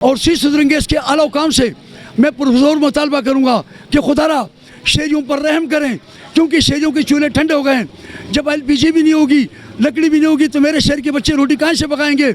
और सी सदरंगेज के आला हुकाम से मैं पुरज़ोर मुतालबा करूँगा कि खुदारा शहरियों पर रहम करें, क्योंकि शहरियों के चूल्हे ठंडे हो गए हैं। जब LPG भी नहीं होगी, लकड़ी भी नहीं होगी, तो मेरे शहर के बच्चे रोटी कहाँ से पकाएंगे।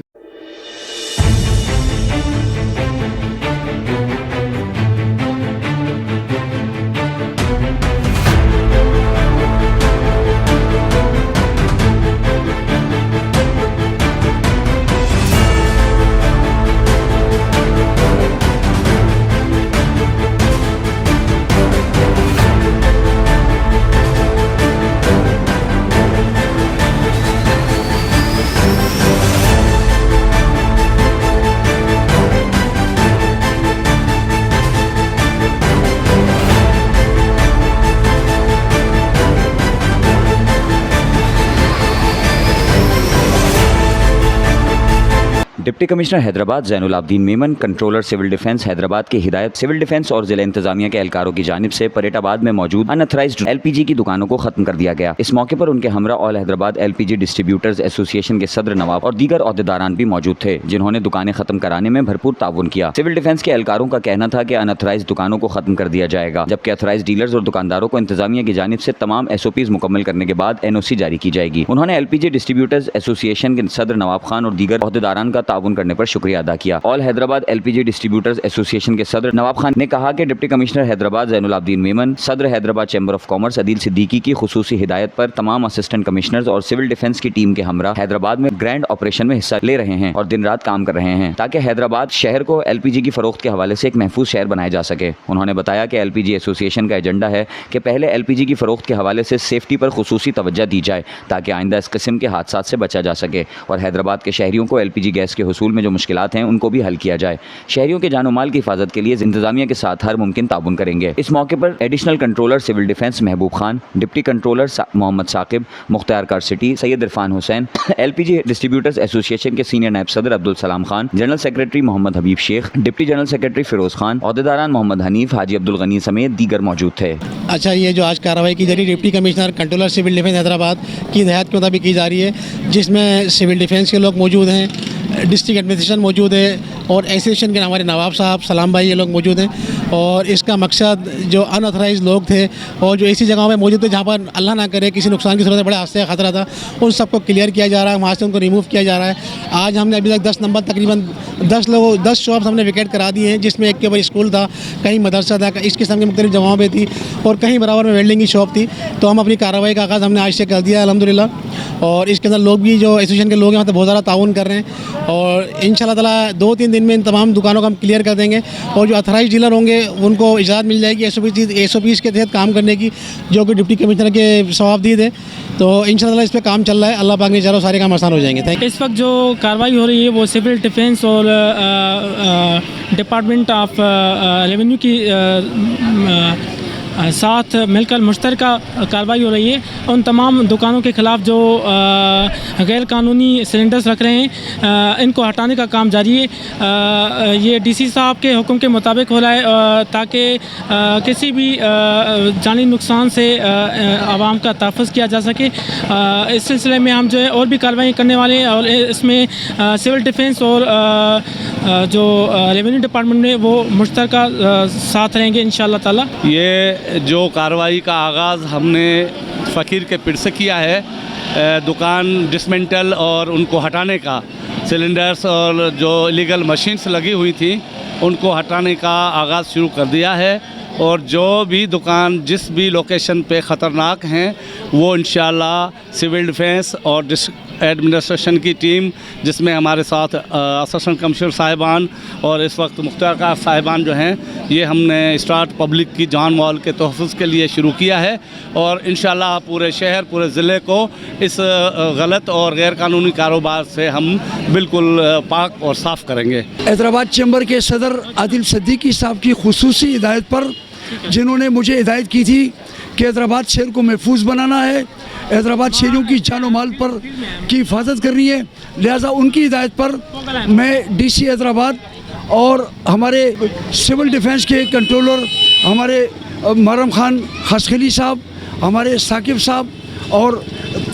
Deputy commissioner Hyderabad Zainul Abdeen Memon, controller civil defence Hyderabad की हिदायत सिविल डिफेंस और जिला इंतजामिया के एहलकारों की जानिब से परेटाबाद में मौजूद अनऑथराइज्ड LPG की दुकानों को खत्म कर दिया गया। इस मौके पर उनके हमरा all Hyderabad LPG distributors association के सदर नवाब और दीगर ओहदेदारान भी मौजूद थे, जिन्होंने दुकानें खत्म कराने में भरपूर ताउन किया। सिविल डिफेंस के एहलकारों का कहना था कि अनऑथराइज्ड दुकानों को खत्म कर दिया जाएगा, जबकि ऑथराइज्ड डीलर्स और दुकानदारों को इंतजामिया की जानिब से तमाम SOPs मुकम्मल करने के बाद NOC जारी की जाएगी। उन्होंने LPG डिस्ट्रीब्यूटर्स एसोसिएशन के सदर नवाब खान और दीगर ओहदेदारान का ताउन करने पर शुक्रिया अदा किया। All Hyderabad LPG distributors association के सदर नवाब खान ने कहा कि डिप्टी कमिश्नर हैदराबाद ज़ैनुल आबदीन मेमन, सदर Hyderabad chamber of commerce Adeel Siddiqui की खुसूसी हिदायत पर तमाम असिस्टेंट कमिश्नर्स और सिविल डिफेंस की टीम के हमरा हैदराबाद में ग्रैंड ऑपरेशन में हिस्सा ले रहे हैं और दिन रात काम कर रहे हैं, ताकि हैदराबाद शहर को LPG की फरोख्त के हवाले से एक महफूज शहर बनाया जा सके। उन्होंने बताया कि LPG एसोसिएशन का एजेंडा है कि पहले LPG की फरोख्त के हवाले से सेफ्टी पर खुसूसी तवज्जो दी जाए, ताकि आइंदा इस किस्म के हादसा से बचा जा सके और हैदराबाद के शहरियों को LPG गैस के हुसूल में जो मुश्किलात हैं उनको भी हल किया जाए। शहरियों के जानो माल की हिफाजत के लिए इंतजामिया के साथ हर मुमकिन ताउन करेंगे। इस मौके पर additional controller civil defence Mehboob Khan, deputy controller Mohammad Saqib, मुख्तार कार सिटी Syed Irfan Hussain, LPG distributors association के सीनियर नायब सदर Abdul Salam Khan, general secretary Mohammad Habib Sheikh, deputy general secretary Feroz Khan, ओहदेदारान मोहम्मद हनीफ, हाजी अब्दुल गनी समेत दीगर मौजूद थे। अच्छा, ये जो आज कार्रवाई की जा रही है deputy commissioner controller civil defence Hyderabad की हिदायत के मुताबिक की जा रही है, जिसमें सिविल डिफेंस के लोग मौजूद हैं, डिस्ट्रिक्ट एडमिनिस्ट्रेशन मौजूद है और एसोसिएशन के हमारे नवाब साहब, सलाम भाई, ये लोग मौजूद हैं। और इसका मकसद जो अनऑथराइज लोग थे और जो ऐसी जगहों पे मौजूद थे जहाँ पर अल्लाह ना करे किसी नुकसान की सूरत बड़े हादसे का खतरा था, उन सबको क्लियर किया जा रहा है, वहाँ से उनको रिमूव किया जा रहा है। आज हमने अभी तक 10 नंबर तकरीबन 10 शॉप्स हमने विकेट करा दिए हैं, जिसमें एक के ऊपर स्कूल था, कहीं मदरसा था, इस किस्म की मुख्तलिफ जगहों पर थी और कहीं बराबर में वेल्डिंग की शॉप थी। तो हम अपनी कार्रवाई का आगाज़ हमने आज से कर दिया अल्हम्दुलिल्लाह। और इसके अंदर लोग भी जो एसोसिएशन के लोग हैं मतलब बहुत ज़्यादा ताउन कर रहे हैं और इंशाल्लाह ताला 2-3 दिन में इन तमाम दुकानों को हम क्लियर कर देंगे और जो अथराइज डीलर होंगे उनको इजाज़त मिल जाएगी SOPs के तहत काम करने की, जो कि डिप्टी कमिश्नर के सवाबदीद है। तो इंशाल्लाह इस पर काम चल रहा है, अल्लाह पाक ने चारों सारे काम आसान हो जाएंगे। Thank you. इस वक्त जो कार्रवाई हो रही है वो सिविल डिफेंस और डिपार्टमेंट ऑफ रेवेन्यू की साथ मिलकर मुश्तरका कार्रवाई हो रही है। उन तमाम दुकानों के ख़िलाफ़ जो गैर कानूनी सिलेंडर्स रख रहे हैं इनको हटाने का काम जारी है। ये DC साहब के हुक्म के मुताबिक हो रहा है ताकि किसी भी जानी नुकसान से आवाम का तहफ़्फ़ुज़ किया जा सके। इस सिलसिले में हम जो है और भी कार्रवाई करने वाले हैं और इसमें सिविल डिफेंस और जो रेवेन्यू डिपार्टमेंट में वो मुश्तरका साथ रहेंगे इंशाअल्लाह ताला। ये जो कार्रवाई का आगाज़ हमने फ़कीर के पिड़ से किया है, दुकान डिसमेंटल और उनको हटाने का, सिलेंडर्स और जो इलीगल मशीन्स लगी हुई थी उनको हटाने का आगाज़ शुरू कर दिया है और जो भी दुकान जिस भी लोकेशन पे ख़तरनाक हैं वो इंशाअल्लाह सिविल डिफेंस और एडमिनिस्ट्रेशन की टीम, जिसमें हमारे साथ असिस्टेंट कमिश्नर साहिबान और इस वक्त मुख्तार कार साहिबान जो हैं, ये हमने स्टार्ट पब्लिक की जान माल के तहफ़्फ़ुज़ के लिए शुरू किया है और इंशाअल्लाह पूरे शहर, पूरे ज़िले को इस गलत और गैर कानूनी कारोबार से हम बिल्कुल पाक और साफ़ करेंगे। हैदराबाद चैम्बर के सदर आदिल सिद्दीकी साहब की खुसूसी हिदायत पर, जिन्होंने मुझे हिदायत की थी कि हैदराबाद शहर को महफूज बनाना है, हैदराबाद शहरियों की जानो माल पर की हिफाजत करनी है, लिहाजा उनकी हिदायत पर मैं DC हैदराबाद और हमारे सिविल डिफेंस के कंट्रोलर हमारे महरम खान हसखली साहब, हमारे साकिब साहब और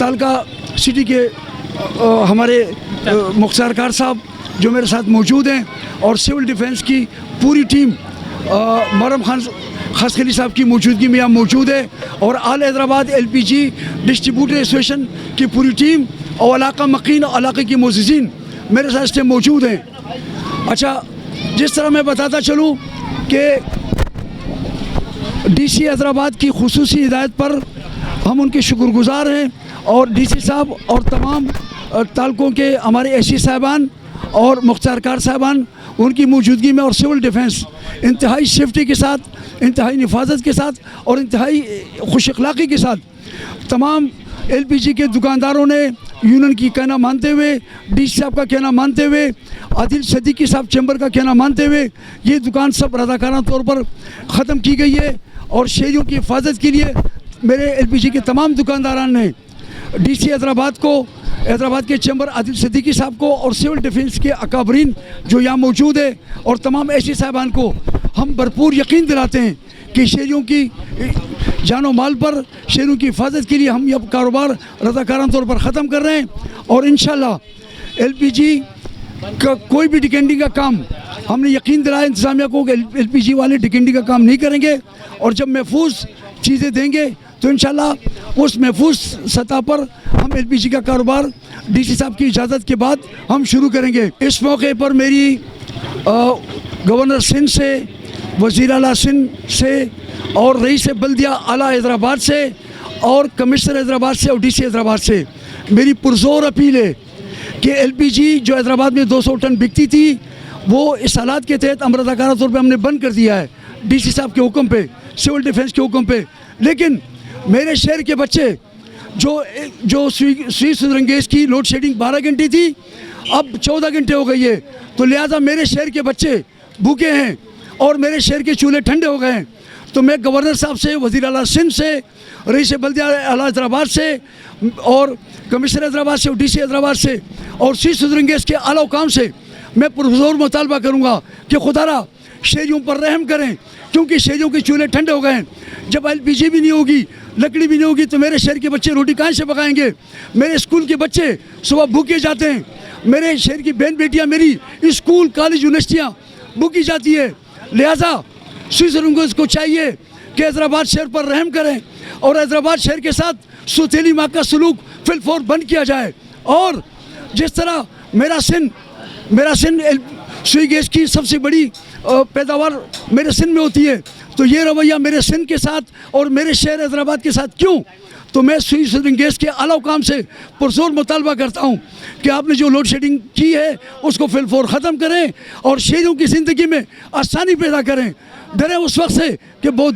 तालका सिटी के हमारे मुख्तार कार साहब जो मेरे साथ मौजूद हैं और सिविल डिफेंस की पूरी टीम मरम खान खसखली साहब की मौजूदगी में यहाँ मौजूद है और आल हैदराबाद LPG डिस्ट्रीब्यूटर एसोसिएशन की पूरी टीम और इलाका मकीन और इलाके की मोजिज़ीन मेरे साथ इस टाइम मौजूद हैं। अच्छा, जिस तरह मैं बताता चलूँ कि DC हैदराबाद की खुसूसी हिदायत पर हम उनके शुक्रगुज़ार हैं और DC साहब और तमाम तालकों के हमारे AC साहबान और मुख्तार कार साहबान उनकी मौजूदगी में और सिविल डिफेंस इंतहाई सेफ्टी के साथ, इंतहाई हिफाजत के साथ और इंतहाई खुश अखलाक़ी के साथ तमाम LPG के दुकानदारों ने यूनियन की कहना मानते हुए, DC साहब का कहना मानते हुए, आदिल सदीकी साहब चैम्बर का कहना मानते हुए ये दुकान सब रज़ाकाराना तौर पर ख़त्म की गई है और शहरियों की हिफाजत के लिए मेरे LPG के तमाम दुकानदारान ने DC हैदराबाद के चैम्बर आदिल सदीकी साहब को और सिविल डिफेंस के अकाबरीन जो यहाँ मौजूद है और तमाम ऐसी साहबान को हम भरपूर यकीन दिलाते हैं कि शहरियों की जानो माल पर, शहरों की हिफाजत के लिए हम यह कारोबार रज़ाकाराना तौर पर ख़त्म कर रहे हैं और इंशाल्लाह LPG का कोई भी डिकेंडिंग का काम हमने यकीन दिलाया इंतज़ामिया को कि LPG वाले डिकेंडिंग का काम नहीं करेंगे और जब महफूज चीज़ें देंगे तो इंशाल्लाह उस महफूज सतह पर हम LPG का कारोबार DC साहब की इजाज़त के बाद हम शुरू करेंगे। इस मौके पर मेरी गवर्नर सिंध से, वज़ीर आला सिंध से और रईस बल्दिया आला हैदराबाद से और कमिश्नर हैदराबाद से और DC हैदराबाद से मेरी पुरज़ोर अपील है कि LPG जो हैदराबाद में 200 टन बिकती थी वो इस हालात के तहत हम रज़ाकाराना तौर पर हमने बंद कर दिया है DC साहब के हुक्म पे, सिविल डिफेंस के हुक्म पे। लेकिन मेरे शहर के बच्चे जो सुई सुरंगेज की लोड शेडिंग 12 घंटे थी अब 14 घंटे हो गई है, तो लिहाजा मेरे शहर के बच्चे भूखे हैं और मेरे शहर के चूल्हे ठंडे हो गए हैं। तो मैं गवर्नर साहब से, वज़ीर आला सिंध से, रईस बल्दिया आला हैदराबाद से और कमिश्नर हैदराबाद से और DC हैदराबाद से और सुई सुरंगेज के आला हुकाम से मैं पुरज़ोर मुतालबा करूँगा कि खुदारा शहरियों पर रहम करें क्योंकि शहरियों के चूल्हे ठंडे हो गए हैं। जब LPG भी नहीं होगी, लकड़ी भी नहीं होगी तो मेरे शहर के बच्चे रोटी कहाँ से पकाएंगे? मेरे स्कूल के बच्चे सुबह भूखे जाते हैं, मेरे शहर की बहन बेटियाँ मेरी स्कूल, कॉलेज, यूनिवर्सिटियाँ भूखी जाती है। लिहाजा स्विट्ज़रलैंड को चाहिए कि हैदराबाद शहर पर रहम करें और हैदराबाद शहर के साथ सुथेली माँ का सलूक फिलफोर बंद किया जाए। और जिस तरह मेरा सिंध सुई गैस की सबसे बड़ी पैदावार मेरे सिंध में होती है, तो ये रवैया मेरे सिंध के साथ और मेरे शहर हैदराबाद के साथ क्यों? तो मैं सुई गैस के आला हुकाम से पुरज़ोर मुतालबा करता हूँ कि आपने जो लोड शेडिंग की है उसको फिलफोर ख़त्म करें और शहरियों की ज़िंदगी में आसानी पैदा करें। डरे उस वक्त से कि बहुत